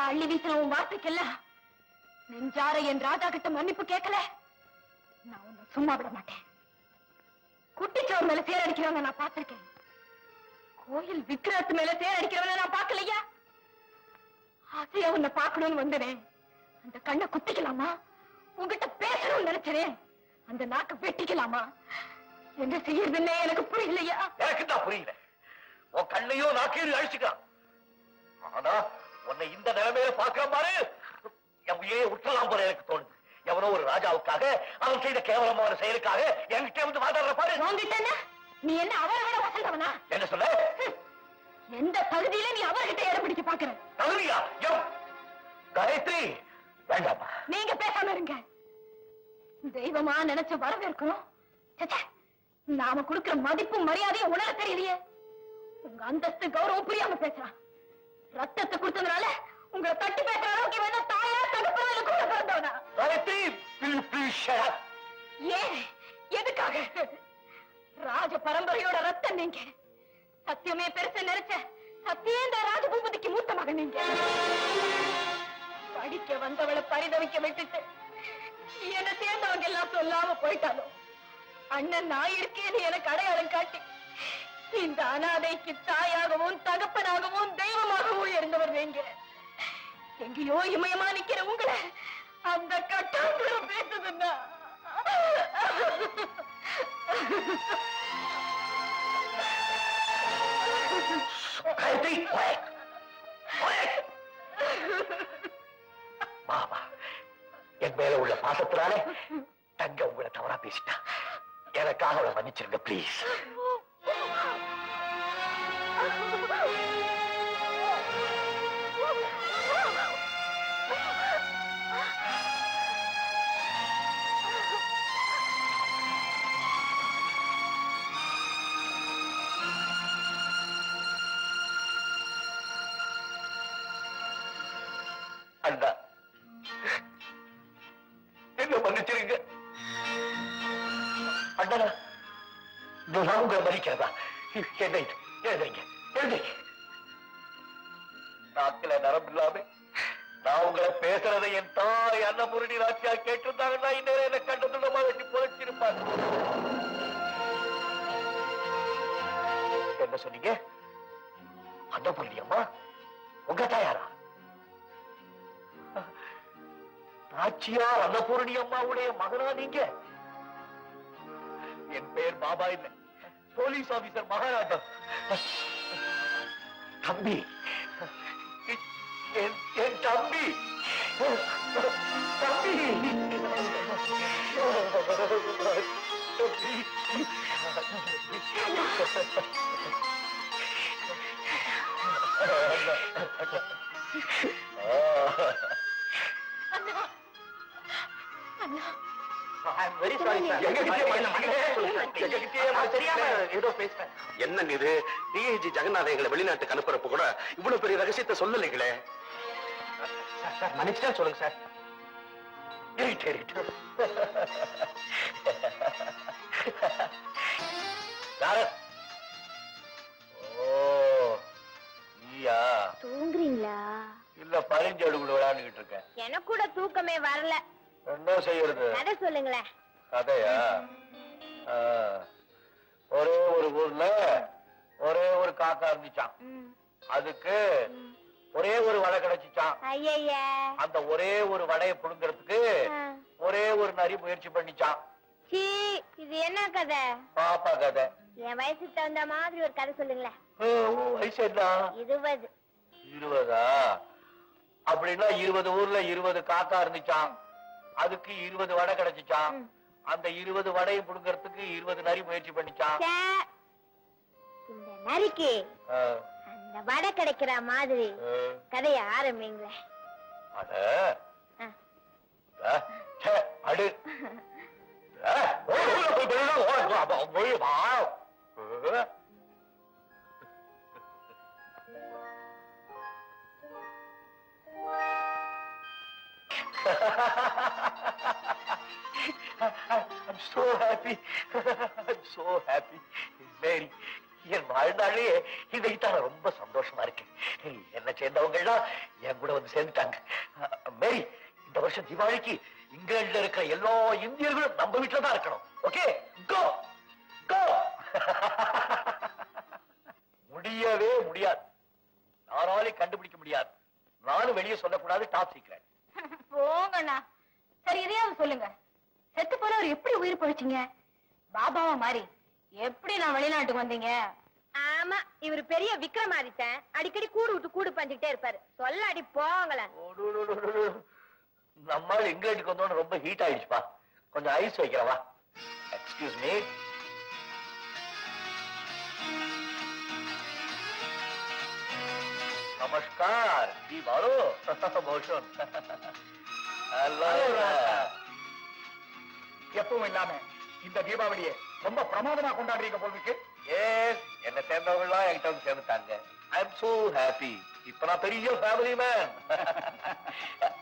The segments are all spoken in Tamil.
அள்ளி வீசின உன் வார்த்தைக்கெல்லாம் நெஞ்சார என் ராஜா கிட்ட மன்னிப்பு கேட்கல, நான் உன்னை சும்மா விட மாட்டேன். குட்டிச்சோர் மேல சேர் அடிக்கிறவங்க நான் பார்த்திருக்கேன். கோயில் விக்கிரத்து மேல சேர் அடிக்கிறவங்க நான் பார்க்கலையா? ஆசையா உன்னை பார்க்கணும்னு வந்தேன். அந்த கண்ணை குத்திக்கலாமா? உங்ககிட்ட பேசணும்னு நினைச்சேன். அந்த நாக்க வெட்டிக்கலாமா? என்ன செய்யறதுன்னே எனக்கு புரியலையா? எனக்கு தான் புரியல. உன் கண்ணையோ நாக்கையும் அழிச்சுக்கலாம். ஆனா உன்னை இந்த நிலைமையில பார்க்கிற பாரு, எவையே உற்றலாம் போல எனக்கு தோணுது. எவனோ ஒரு ராஜாவுக்காக அவன் செய்த கேவலமான செயலுக்காக என்கிட்ட வந்து வாதாடுற பாரு. வாங்கிட்டேன்னா நீ என்ன அவரை விட வசந்தவனா? என்ன சொல்ல? எந்த தகுதியில நீ அவர்கிட்ட இடம் பிடிக்க பாக்குற? தகுதியா? காயத்ரி வேண்டாமா? நீங்க பேசாம இருங்க. தெய்வமா நினைச்ச வரவேற்கணும். நாம கொடுக்கிற மதிப்பு மரியாதையை உணர தெரியலையே. உங்க அந்தஸ்து கௌரவம் புரியாம பேசுறான். ரத்தத்தை கொடுத்ததுனால உங்களை தட்டி பேசுற அளவுக்கு வேணா தாயா தகப்பனால கூட பிறந்தவனா? ஏன் எதுக்காக? ராஜ பரம்பரையோட ரத்தம் நீங்க. சத்தியமே பெருசு நினைச்ச சத்தியேந்திர ராஜபூபதிக்கு மூத்த மகன் நீங்க. படிக்க வந்தவளை பரிதவிக்க விட்டுட்டு என்ன சேர்ந்தவங்க எல்லாம் சொல்லாம போயிட்டாலும் அண்ணன் நான் இருக்கேன்னு எனக்கு அடையாளம் காட்டி இந்த அனாதைக்கு தாயாகவும் தகப்பனாகவும் தெய்வமாகவும் இருந்தவர் நீங்க. எங்கேயோ இமயமா நிக்கிற உங்களை அந்த கட்டாந்திரம் பேசுதுன்னா பாபா என் மேல உள்ள பாசத்தினால தங்க உங்களை தவறா பேசிட்டா. எனக்காக அவளை மன்னிச்சிருங்க பிளீஸ். அண்ணா என்ன மன்னிச்சிருங்க. அண்ணா நான் உங்களை மன்னிக்கிறதா? என்ன இது? எழுதுறீங்க எழுதுறீங்க. நாக்கில நரம்பு இல்லாம நான் உங்களை பேசுறதை என் தாய் அன்னபூரணி ராட்சியா கேட்டிருந்தாங்கன்னா இந்நேரம் என்ன கண்டதுடமா வெட்டி புதைச்சிருப்பாங்க. என்ன சொன்னீங்க? அன்னபூரணி அம்மா உங்க தாயாரா? நாச்சியார் அன்னபூரணி அம்மாவுடைய மகனா நீங்க? என் பெயர் பாபா இல்ல, போலீஸ் ஆபீசர் மகாராஜா. தம்பி, என் தம்பி தம்பி என்ன இது? டிஐஜி ஜெகநாத எங்களை வெளிநாட்டுக்கு அனுப்புறப்ப கூட இவ்வளவு பெரிய ரகசியத்தை சொல்லலைங்களே. மன்னிச்சுட்டா சொல்லுங்க சார். தூங்குறீங்களா? இல்ல பரிஞ்சோடு கூட விளையாண்டுகிட்டு இருக்கேன். எனக்கு கூட தூக்கமே வரல. என்ன செய்யறது? கதை சொல்லுங்களேன். கதையா? ஒரே ஒரு ஊர்ல ஒரே ஒரு காக்கா இருந்துச்சான். அதுக்கு ஒரே ஒரு வடை கிடைச்சிச்சான். அந்த ஒரே ஒரு வடையை புடுங்கிறதுக்கு ஒரே ஒரு நரி முயற்சி பண்ணிச்சான். இது என்ன கதை? பாப்பா கதை. என் வயசுக்கு தகுந்த மாதிரி ஒரு கதை சொல்லுங்களேன். வயசு என்ன? 20. 20ஆ? அப்படின்னா 20 ஊர்ல 20 காக்கா இருந்துச்சான். அதுக்கு 20 வடை கிடைச்சிச்சான். அந்த 20 வடையை புடுங்கிறதுக்கு 20 நரி முயற்சி பண்ணிச்சான். இந்த நரிக்கு அந்த வடை கிடைக்கிற மாதிரி கதைய ஆரம்பிங்களே. அடு I'm so happy. I'm so happy. Mary, என் வாழ்நாளே இன்னைக்கு தான் ரொம்ப சந்தோஷமா இருக்கு. என்ன சேர்ந்தவங்க எல்லாம் என் கூட வந்து சேர்ந்துட்டாங்க. மேரி, இந்த வருஷம் தீபாவளிக்கு இங்கிலாந்துல இருக்கிற எல்லா இந்தியர்களும் நம்ம வீட்டுல தான் இருக்கணும். ஓகே, கோ கோ. முடியவே முடியாது, யாராலையும் கண்டுபிடிக்க முடியாது. நானும் வெளியே சொல்லக்கூடாது, டாப் சீக்ரெட். போங்கண்ணா. சரி, இதையாவது சொல்லுங்க. செத்து போல அவர் எப்படி உயிர் பழிச்சீங்க? பாபாவா மாறி எப்படி நான் வெளிநாட்டுக்கு வந்தீங்க? ஆமா, இவர் பெரிய விக்ரமாதித்தன். அடிக்கடி கூடு விட்டு கூடு பஞ்சுக்கிட்டே இருப்பாரு. சொல்ல அடி போங்களேன். நம்மால் இங்கிலாந்துக்கு வந்தோன்னு ரொம்ப ஹீட் ஆயிடுச்சுப்பா. கொஞ்சம் ஐஸ் வைக்கிறவா. Excuse me. நமஸ்கார் ஜி. பாலு போஷன். எப்பவும் இல்லாம இந்த தீபாவளியை ரொம்ப பிரமாதமா கொண்டாடுறீங்க போலுக்கு. எஸ், என்ன சேர்ந்தவங்க என்கிட்ட வந்து சேர்ந்துட்டாங்க. I am so happy. இப்ப நான் பெரிய ஃபேமிலி மேன்.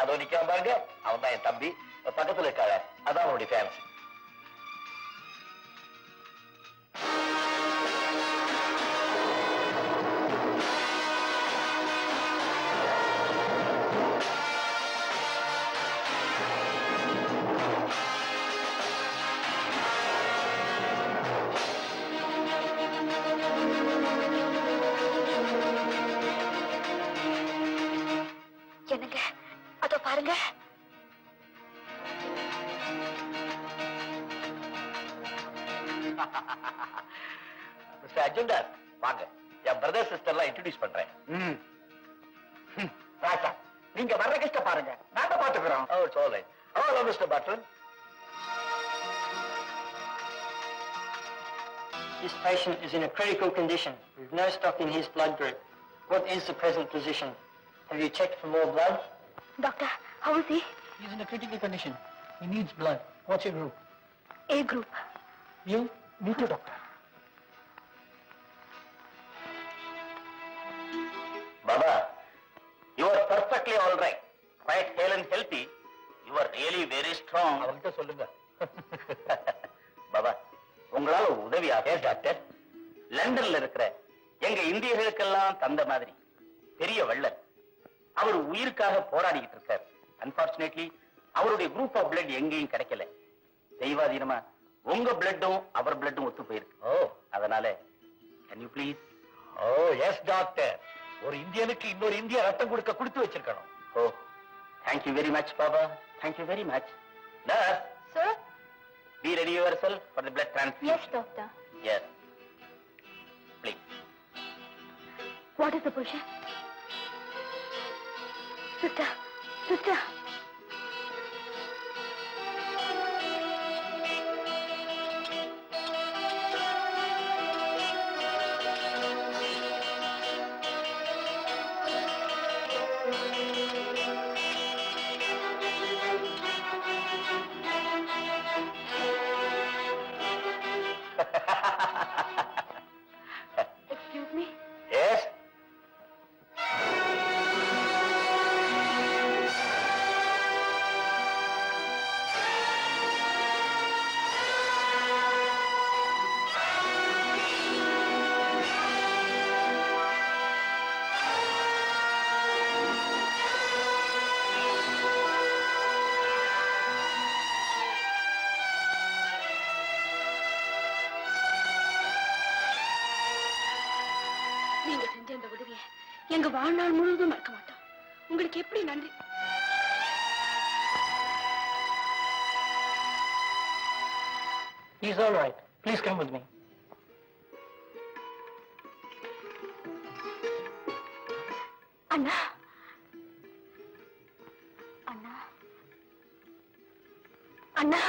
அதோ நிக்காம பாருங்க, அவன் தான் என் தம்பி. பக்கத்துல இருக்காங்க, அதான் அவனுடைய ஃபேன்ஸ். என்னங்க, அதோ பாருங்க. மிஸ்டர் அஜெண்டர், வாங்க. என் பிரதர் சிஸ்டர்லாம் இன்ட்ரோடியூஸ் பண்றேன். ராஜா, நீங்க வர்ற கஷ்ட பாருங்க, நாங்க பாத்துக்கிறோம். Oh, it's all right. Hello, Mr. Button. This patient is in a critical condition with no stock in his blood group. What is the present position? Have you checked for more blood? Doctor, how is he? He's in a critical condition. He needs blood. What's your group? A group. You? Me too, doctor. Baba, you are perfectly all right. Quite hale and healthy. You are really very strong. அவர்கிட்ட சொல்லுங்க. பாபா, உங்களால உதவி ஆகும் டாக்டர். லண்டன்ல இருக்கிற எங்க இந்தியர்களுக்கெல்லாம் தந்த மாதிரி பெரிய வள்ளல் அவர் உயிருக்காக போராடிக்கிட்டு இருக்கார். அன்பார்ச்சுனேட்லி அவருடைய குரூப் ஆஃப் பிளட் எங்கேயும் கிடைக்கல. தெய்வாதீனமா உங்க பிளட்டும் அவர் பிளட்டும் ஒத்து போயிருக்கு. அதனால can you please? Oh yes doctor. ஒரு இந்தியனுக்கு இன்னொரு இந்திய ரத்தம் கொடுத்து வச்சிருக்கணும். ஓ, thank you very much Baba. Thank you very much. Nurse, Sir? be ready yourself for the blood transfusion. Yes, doctor. Yes. Please. What is the position? Sister, sister. Excuse me? Yes. நீங்க செஞ்ச இந்த உதவியை எங்க வாழ்நாள் முழுவதும் மறக்க மாட்டோம். உங்களுக்கு எப்படி நன்றி? He's all right. Please come with me. அண்ணா, அண்ணா, அண்ணா.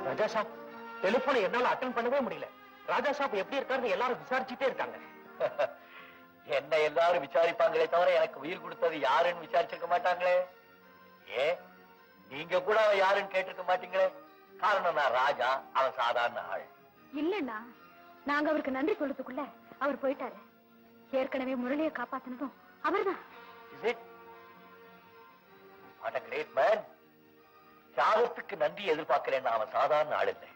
ராஜா சாப், டெலிபோனை என்னால அட்டெண்ட் பண்ணவே முடியல. ராஜா சாப் எப்படி இருக்காருன்னு எல்லாரும் விசாரிச்சுட்டே இருக்காங்க. என்ன எல்லாரும் விசாரிப்பாங்களே தவிர எனக்கு உயிர் கொடுத்தது யாருன்னு விசாரிச்சிருக்க மாட்டாங்களே. ஏன் நீங்க கூட அவன் யாருன்னு கேட்டிருக்க மாட்டீங்களே. காரணம் நான் ராஜா, அவன் சாதாரண ஆள். இல்லண்ணா, நாங்க அவருக்கு நன்றி சொல்றதுக்குள்ள அவர் போயிட்டாரு. ஏற்கனவே முரளியை காப்பாத்தினதும் அவர்தான். Is it? What a great man. தியாகத்துக்கு நன்றி எதிர்பார்க்கிறேன். அவன் சாதாரண ஆள் இல்லை,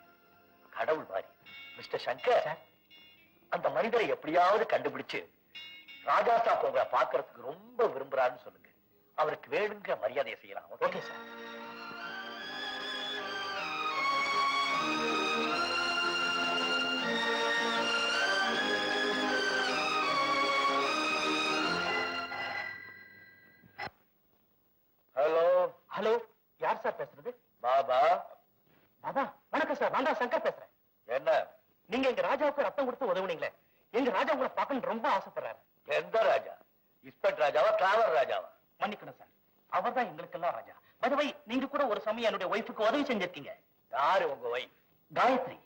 கடவுள் மாதிரி. மிஸ்டர் சங்கர், அந்த மனிதரை எப்படியாவது கண்டுபிடிச்சு ராஜா சாப் உங்களை பார்க்கறதுக்கு ரொம்ப விரும்புறாருன்னு சொல்லுங்க. அவருக்கு வேணுங்கிற மரியாதையை செய்யலாம். Okay sir. ஹலோ ஹலோ, யார் சார் பேசுறது? பாபா. பாபா வணக்கம் சார், நான் தான் சங்கர் பேசுறேன். என்ன? நீங்க எங்க ராஜாவுக்கு ரத்தம் கொடுத்து உதவுனீங்களே, எங்க ராஜா உங்களை பார்க்கணும்னு ரொம்ப ஆசைப்படுறாரு. எந்த ராஜா? இஸ்பெக்ட் ராஜாவா, டிராவல் ராஜாவா? மன்னிக்கணும் சார், அவர்தான் எங்களுக்கெல்லாம் ராஜா. பதவை நீங்க கூட ஒரு சமயம் என்னுடைய ஒய்ஃபுக்கு உதவி செஞ்சிருக்கீங்க. யாரு உங்க ஒய்ஃப்? காயத்ரி.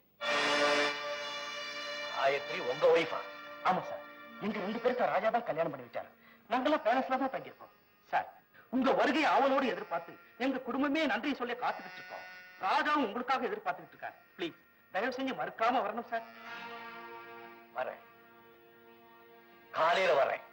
காயத்ரி உங்க ஒய்ஃபா? ஆமா சார், எங்க 2 பேருக்கு ராஜா தான் கல்யாணம் பண்ணி வச்சாரு. நாங்கெல்லாம் பேலஸ்ல தான் தங்கியிருக்கோம். சார், உங்க வருகை ஆவலோடு எதிர்பார்த்து எங்க குடும்பமே நன்றி சொல்லி காத்துக்கிட்டு இருக்கோம். ராஜாவும் உங்களுக்காக எதிர்பார்த்துக்கிட்டு இருக்காரு. ப்ளீஸ் தயவு செஞ்சு மறுக்காம வரணும் சார். வரேன், காலையில வரேன்.